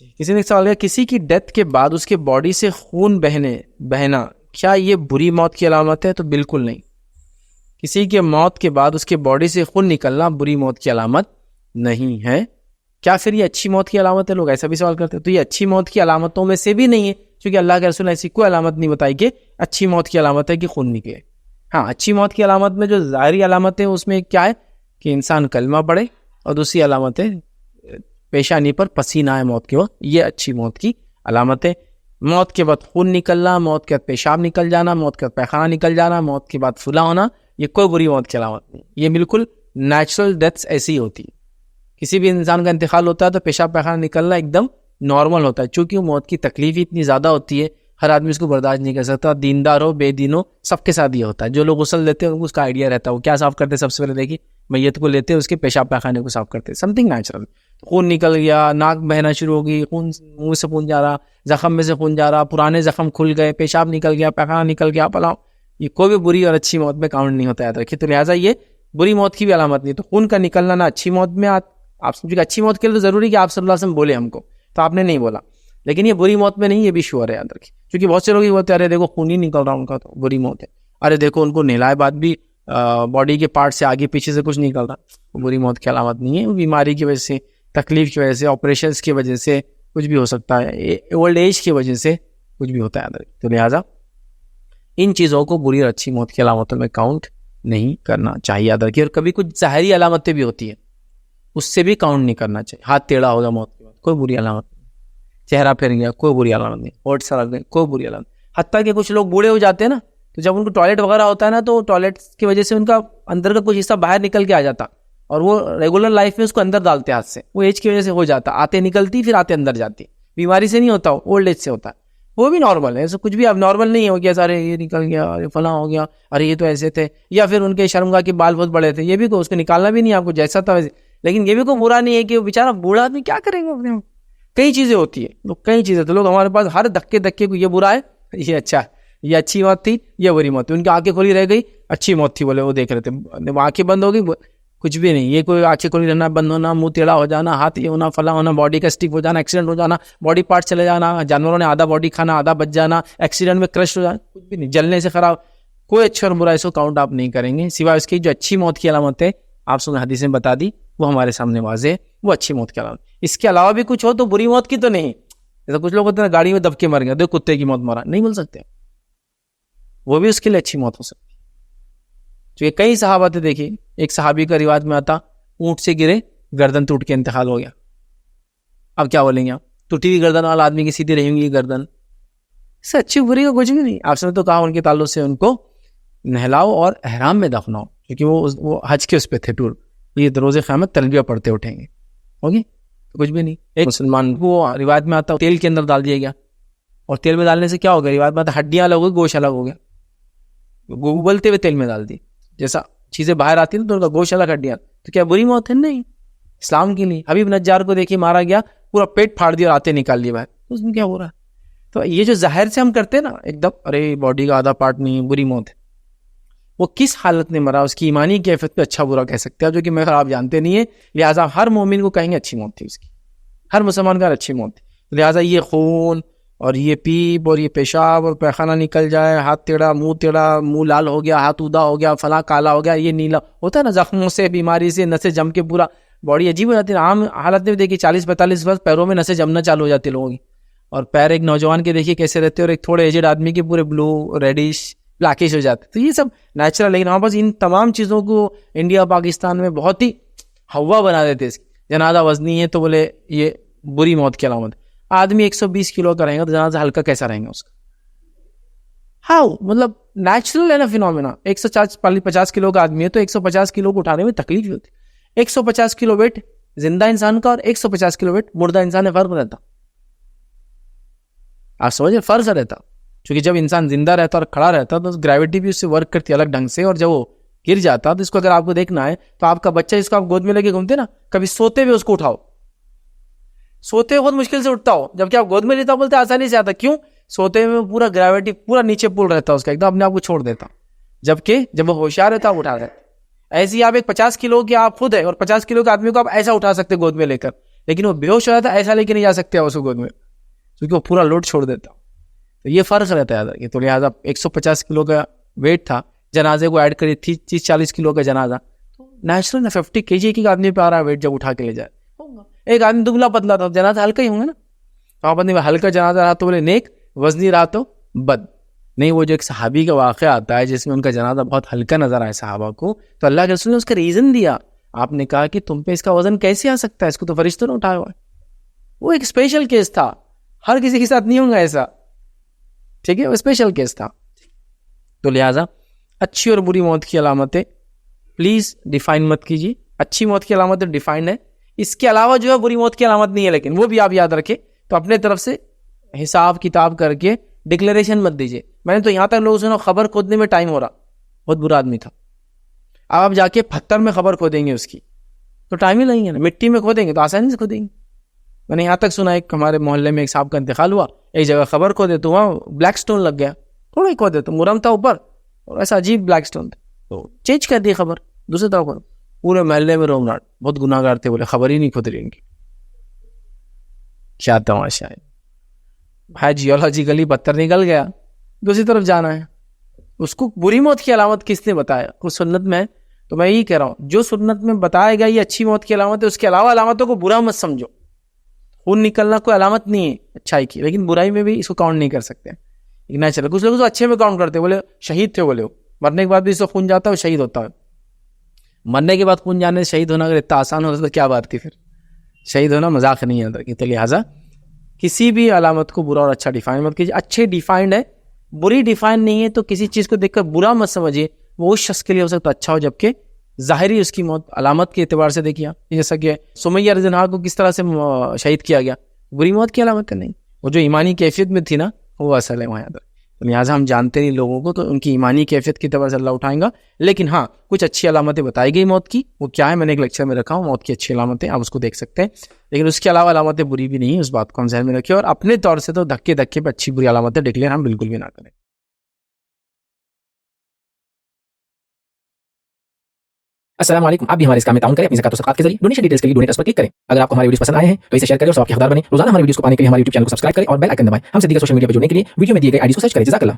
کسی نے سوال کیا کسی کی ڈیتھ کے بعد اس کے باڈی سے خون بہنا کیا یہ بری موت کی علامت ہے؟ تو بالکل نہیں. کسی کے موت کے بعد اس کے باڈی سے خون نکلنا بری موت کی علامت نہیں ہے. کیا پھر یہ اچھی موت کی علامت ہے؟ لوگ ایسا بھی سوال کرتے ہیں. تو یہ اچھی موت کی علامتوں میں سے بھی نہیں ہے, کیونکہ اللہ کے رسول نے ایسی کوئی علامت نہیں بتائی کہ اچھی موت کی علامت ہے کہ خون نکلے. ہاں, اچھی موت کی علامت میں جو ظاہری علامت ہے اس میں کیا ہے کہ انسان کلمہ پڑھے, اور دوسری علامت ہے پیشانی پر پسینہ آئے موت کے وقت. یہ اچھی موت کی علامت ہے. موت کے بعد خون نکلنا, موت کے بعد پیشاب نکل جانا, موت کے بعد پیخانہ نکل جانا, موت کے بعد پھلا ہونا, یہ کوئی بری موت کی علامت نہیں. یہ بالکل نیچرل ڈیتھس ایسی ہی ہوتی ہے. کسی بھی انسان کا انتقال ہوتا ہے تو پیشاب پیخانہ نکلنا ایک دم نارمل ہوتا ہے, چونکہ موت کی تکلیف ہی اتنی زیادہ ہوتی ہے, ہر آدمی اس کو برداشت نہیں کر سکتا. دیندار ہو بے دین ہو, سب کے ساتھ یہ ہوتا ہے. جو لوگ غسل لیتے ہیں ان کو اس کا آئیڈیا رہتا ہے وہ کیا صاف کرتے ہیں. سب سے پہلے دیکھیے میت کو لیتے ہیں, اس کے پیشاب پیخانے کو صاف کرتے ہیں. Some thing natural. خون نکل گیا, ناک بہنا شروع ہو گئی, خون منہ سے خون جا رہا, زخم میں سے خون جا رہا, پرانے زخم کھل گئے, پیشاب نکل گیا, پیخانہ نکل گیا, پلاؤ, یہ کوئی بھی بری اور اچھی موت میں کاؤنٹ نہیں ہوتا, یاد رکھیے. تو لہٰذا یہ بری موت کی بھی علامت نہیں. تو خون کا نکلنا نہ اچھی موت میں آپ سمجھے کہ اچھی موت کے لیے تو ضروری کہ آپ صلی اللہ علیہ وسلم بولے ہم کو, تو آپ نے نہیں بولا. لیکن یہ بری موت میں نہیں, یہ بھی شیور ہے, یاد رکھیے. کیونکہ بہت سے لوگ یہ بولتے ہیں ارے دیکھو خون ہی نکل رہا ان کا تو بری موت ہے, ارے دیکھو ان کو نہلائے بعد بھی باڈی کے پارٹ سے آگے پیچھے سے کچھ نکل رہا, وہ بری موت کی علامت نہیں ہے. وہ بیماری کی وجہ سے, تکلیف کی وجہ سے, آپریشنس کی وجہ سے کچھ بھی ہو سکتا ہے, اولڈ ایج کی وجہ سے کچھ بھی ہوتا ہے, یاد رکھیے. تو لہٰذا ان چیزوں کو بری اور اچھی موت کی علامتوں میں کاؤنٹ نہیں کرنا چاہیے, یاد رکھیے. اور کبھی کچھ ظاہری علامتیں بھی ہوتی ہیں, اس سے بھی کاؤنٹ نہیں کرنا چاہیے. ہاتھ ٹیڑھا ہوگا موت کے بعد, کوئی بری علامت نہیں. چہرہ پھر گیا, کوئی بری علامت نہیں. ہوٹھ سرک گئے, کوئی بری علامت. حتیٰ کہ کچھ لوگ بوڑھے ہو جاتے ہیں نا, تو جب ان کو ٹوائلٹ وغیرہ ہوتا ہے نا, تو ٹوائلٹ کی وجہ سے ان کا اندر کا کچھ حصہ باہر نکل کے آ جاتا, اور وہ ریگولر لائف میں اس کو اندر ڈالتے ہاتھ سے, وہ ایج کی وجہ سے ہو جاتا. آتے نکلتی پھر آتے اندر جاتی. بیماری سے نہیں ہوتا, اولڈ ایج سے ہوتا ہے. وہ بھی نارمل ہے, ایسا کچھ بھی اب نارمل نہیں ہو گیا سارے یہ نکل گیا, ارے فلاں ہو گیا, ارے یہ تو ایسے تھے, یا پھر ان کے شرمگاہ کے بال بہت بڑے تھے, یہ بھی کو اس کو نکالنا بھی نہیں آپ کو, جیسا تھا ویسے. لیکن یہ بھی کوئی برا نہیں ہے کہ وہ بیچارہ بوڑھا آدمی کیا کریں گے اپنے. کئی چیزیں ہوتی ہیں, لوگ کئی چیزیں تو لوگ ہمارے پاس ہر دھکے کو یہ برا ہے, یہ اچھا ہے, یہ اچھی موت تھی, یہ بری موت تھی. ان کی آنکھیں کھلی رہ گئی, اچھی موت تھی بولے, وہ دیکھ رہے تھے, آنکھیں بند ہو گئی, کچھ بھی نہیں. یہ کوئی آنکھیں کھلی رہنا, بند ہونا, منہ ٹیڑھا ہو جانا, ہاتھ یہ ہونا, فلاں ہونا, باڈی کا اسٹک ہو جانا, ایکسیڈنٹ ہو جانا, باڈی پارٹ چلے جانا, جانوروں نے آدھا باڈی کھانا, آدھا بچ جانا, ایکسیڈنٹ میں کرش ہو جانا, کچھ بھی نہیں. جلنے سے خراب, کوئی اچھا اور برا اس کو کاؤنٹ آپ نہیں کریں گے, سوائے اس کی جو اچھی موت کی علامت ہے آپ سن حدیث میں بتا دی, وہ ہمارے سامنے واضح ہے, وہ اچھی موت کی علامت. اس کے علاوہ بھی کچھ ہو تو بری موت کی تو نہیں. جیسا کچھ لوگ ہوتے ہیں گاڑی میں دب کے مر گیا, دیکھ کتے کی موت مرا, نہیں بول سکتے, وہ بھی اس کے لیے اچھی موت ہو سکتی ہے. کیونکہ کئی صحابہ تھے, دیکھیے ایک صحابی کا روایت میں آتا, اونٹ سے گرے, گردن ٹوٹ کے انتقال ہو گیا. اب کیا بولیں گے آپ, ٹوٹی ہوئی گردن والا آدمی کی سیدھی رہیں گی گردن, اس سے اچھی بری کا کچھ بھی نہیں. آپ نے تو کہا ان کے تعلق سے ان کو نہلاؤ اور احرام میں دفناؤ, کیونکہ وہ حج کے اس پہ تھے ٹور, یہ روز قیامت تلبیہ پڑھتے اٹھیں گے, ہوگی تو کچھ بھی نہیں. ایک مسلمان کو روایت میں آتا تیل کے اندر ڈال دیا گیا, اور تیل میں ڈالنے سے کیا ہو گیا, روایت میں آتا ہڈیاں الگ ہو گئی, گوشت الگ ہو گیا, ابلتے ہوئے تیل میں ڈال دی. جیسا چیزیں باہر آتی ہیں تو ان کا گوشت الگ, ہڈیاں, تو کیا بری موت ہے؟ نہیں, اسلام کے لیے. حبیب نجار کو دیکھیے مارا گیا, پورا پیٹ پھاڑ دیا اور آتے نکال لیے باہر, اس میں کیا ہو رہا ہے؟ تو یہ جو ظاہر سے ہم کرتے ہیں نا ایک دم, ارے باڈی کا آدھا پارٹ نہیں, بری موت ہے. وہ کس حالت میں مرا, اس کی ایمانی کیفیت پہ اچھا برا کہہ سکتے ہیں, جو کہ آپ جانتے نہیں ہیں. لہٰذا ہر مومن کو کہیں گے اچھی موت تھی اس کی, ہر مسلمان کا اچھی موت تھی. لہٰذا یہ خون اور یہ پیپ اور یہ پیشاب اور پیخانہ نکل جائے, ہاتھ ٹیڑھا, منہ لال ہو گیا, ہاتھ اودا ہو گیا, فلاں کالا ہو گیا, یہ نیلا ہوتا ہے نا, زخموں سے, بیماری سے, نسیں جم کے پورا باڈی عجیب ہو جاتی ہے. عام حالت میں دیکھیے 40-45 برس پیروں میں نسیں جمنا چالو ہو جاتی ہے لوگوں کی, اور پیر ایک نوجوان کے دیکھیے کیسے رہتے ہیں, اور ایک تھوڑے ایجڈ آدمی کے پورے بلو ریڈش بلیکش ہو جاتے. تو یہ سب نیچرل. لیکن ہمارے پاس ان تمام چیزوں کو انڈیا پاکستان میں بہت ہی ہوا بنا دیتے ہیں. جنازہ وزنی ہے تو بولے یہ بری موت کی علامت. آدمی 120 کلو کا رہے گا تو جنازہ ہلکا کیسا رہے گا اس کا؟ ہاؤ, مطلب نیچرل ہے نا فینومینا. 150 کلو کا آدمی ہے تو 150 کلو کو اٹھانے میں تکلیف ہوتی ہے. 150 کلو ویٹ زندہ انسان کا اور 150 کلو ویٹ مردہ انسان میں فرق رہتا. آپ سمجھے, فرق رہتا. کیونکہ جب انسان زندہ رہتا اور کھڑا رہتا تو گریوٹی بھی اس سے ورک کرتی الگ ڈھنگ سے, اور جب وہ گر جاتا تو اس کو اگر آپ کو دیکھنا ہے تو آپ کا بچہ جس کو آپ گود میں لے کے گھومتے نا, کبھی سوتے ہوئے اس کو اٹھاؤ, سوتے ہوئے بہت مشکل سے اٹھتا ہو, جبکہ آپ گود میں لیتا بولتے آسانی سے آتا. کیوں؟ سوتے میں پورا گریوٹی پورا نیچے پول رہتا ہے اس کا, ایک دم اپنے آپ کو چھوڑ دیتا. جبکہ جب وہ ہوشیار رہتا وہ اٹھا دیتا. ایسے ہی آپ ایک 50 کلو کے آپ خود ہے, اور 50 کلو کے آدمی کو آپ ایسا اٹھا سکتے گود میں لے کر, لیکن وہ بے ہوش ہو جاتا ایسا لے کے نہیں جا سکتے اس کو گود میں, کیونکہ وہ پورا لوڈ چھوڑ دیتا. تو یہ فرق رہتا ہے. تو لہٰذا 150 کلو کا ویٹ تھا, جنازے کو ایڈ کری 30-40 کلو کا جنازہ, تو نیچرل 50 kg کی آدمی پہ آ رہا ہے ویٹ, جب اٹھا کے لے جائے. ایک آدمی دبلا پتلا تھا, جنازہ ہلکا ہی ہوں گے نا. تو آپ آدمی ہلکا جنازہ رہا تو بولے نیک, وزنی رہا تو بد. نہیں, وہ جو ایک صحابی کا واقعہ آتا ہے جس میں ان کا جنازہ بہت ہلکا نظر آئے صحابہ کو, تو اللہ کے رسول نے اس کا ریزن دیا. آپ نے کہا کہ تم پہ اس کا وزن کیسے آ سکتا ہے, اس کو تو فرشتوں نے اٹھایا ہوا ہے. وہ ایک اسپیشل کیس تھا, ہر کسی کے ساتھ نہیں ہوں گا ایسا, ٹھیک ہے, وہ اسپیشل کیس تھا. تو لہٰذا اچھی اور بری موت کی علامتیں پلیز ڈیفائن مت کیجیے. اچھی موت کی علامتیں ڈیفائنڈ ہے, اس کے علاوہ جو ہے بری موت کی علامت نہیں ہے, لیکن وہ بھی آپ یاد رکھیں. تو اپنے طرف سے حساب کتاب کر کے ڈکلیریشن مت دیجیے. میں نے تو یہاں تک لوگوں سے خبر کھودنے میں ٹائم ہو رہا, بہت برا آدمی تھا. اب آپ جا کے پتھر میں خبر کھودیں گے اس کی تو ٹائم ہی نہیں ہے نا, مٹی میں کھودیں گے تو آسانی سے کھودیں گے. میں نے یہاں تک سنا ایک ہمارے محلے میں ایک صاحب کا انتقال ہوا, ایک جگہ خبر کھودے تو وہاں بلیک سٹون لگ گیا, تھوڑا ہی کھودے تو مرم تھا اوپر, اور ایسا عجیب بلیک سٹون تھا, تو چینج کر دی خبر دوسری طرف. پورے محلے میں رومناٹ, بہت گناہ گار تھے, بولے خبر ہی نہیں کھود رہی ان کی. کیا تماشا ہے بھائی, جیولوجیکلی پتھر نکل گیا, دوسری طرف جانا ہے. اس کو بری موت کی علامت کس نے بتایا؟ کچھ سنت میں. تو میں یہی کہہ رہا ہوں, جو سنت میں بتایا گیا یہ اچھی موت کی علامت ہے, اس کے علاوہ علامتوں کو برا مت سمجھو. خون نکلنا کوئی علامت نہیں ہے اچھائی کی, لیکن برائی میں بھی اس کو کاؤنٹ نہیں کر سکتے. نیچرل کچھ لوگ تو اچھے میں کاؤنٹ کرتے, بولے شہید تھے, بولے مرنے کے بعد بھی اس کو خون جاتا ہے, وہ شہید ہوتا ہے. مرنے کے بعد خون جانے سے شہید ہونا اگر اتنا آسان ہوتا تو کیا بات تھی, پھر شہید ہونا مذاق نہیں ہے. تو لہٰذا کسی بھی علامت کو برا اور اچھا ڈیفائن مت کیجیے. اچھے ڈیفائنڈ ہے, بری ڈیفائن نہیں ہے, تو کسی چیز کو دیکھ کر برا مت سمجھیے. وہ اس شخص کے لیے ہو سکتا اچھا ہو, جبکہ ظاہری اس کی موت علامت کے اعتبار سے دیکھیا, جیسا کہ سمیہ رضی اللہ عنہا کو کس طرح سے شہید کیا گیا, بری موت کی علامت نہیں, وہ جو ایمانی کیفیت میں تھی نا وہ اصل ہے وہاں پر. لہٰذا ہم جانتے نہیں لوگوں کو, تو ان کی ایمانی کیفیت کی اعتبار سے اللہ اٹھائیں گا. لیکن ہاں, کچھ اچھی علامتیں بتائی گئی موت کی, وہ کیا ہے میں نے ایک لیکچر میں رکھا ہوں, موت کی اچھی علامتیں, آپ اس کو دیکھ سکتے ہیں. لیکن اس کے علاوہ علامتیں بری بھی نہیں ہیں, اس بات کو ہم ذہن میں رکھیں. اور اپنے طور سے تو دھکے دھکے پہ اچھی بری علامتیں ڈکلیئر ہم بالکل بھی نہ کریں. السلام علیکم. آپ بھی ہمارے اس کام میں تعاون کریں اپنی زکات و صدقات کے ذریعے. ڈونیشن ڈیٹیلز کے لیے ڈونیٹ اس پر کلک کریں. اگر آپ کو ہمارے ویڈیوز پسند آئے ہیں تو اسے شیئر کریں اور سب کے حقدار بنیں. روزانہ ہمارے ویڈیوز کو پانے کے لیے ہمارے YouTube چینل کو سبسکرائب کریں اور بیل آئکن دبائیں. ہم سے دیگر سوشل میڈیا پر جڑنے کے لیے ویڈیو میں دیے گئے آئی ڈی کو سرچ کریں. جزاک اللہ.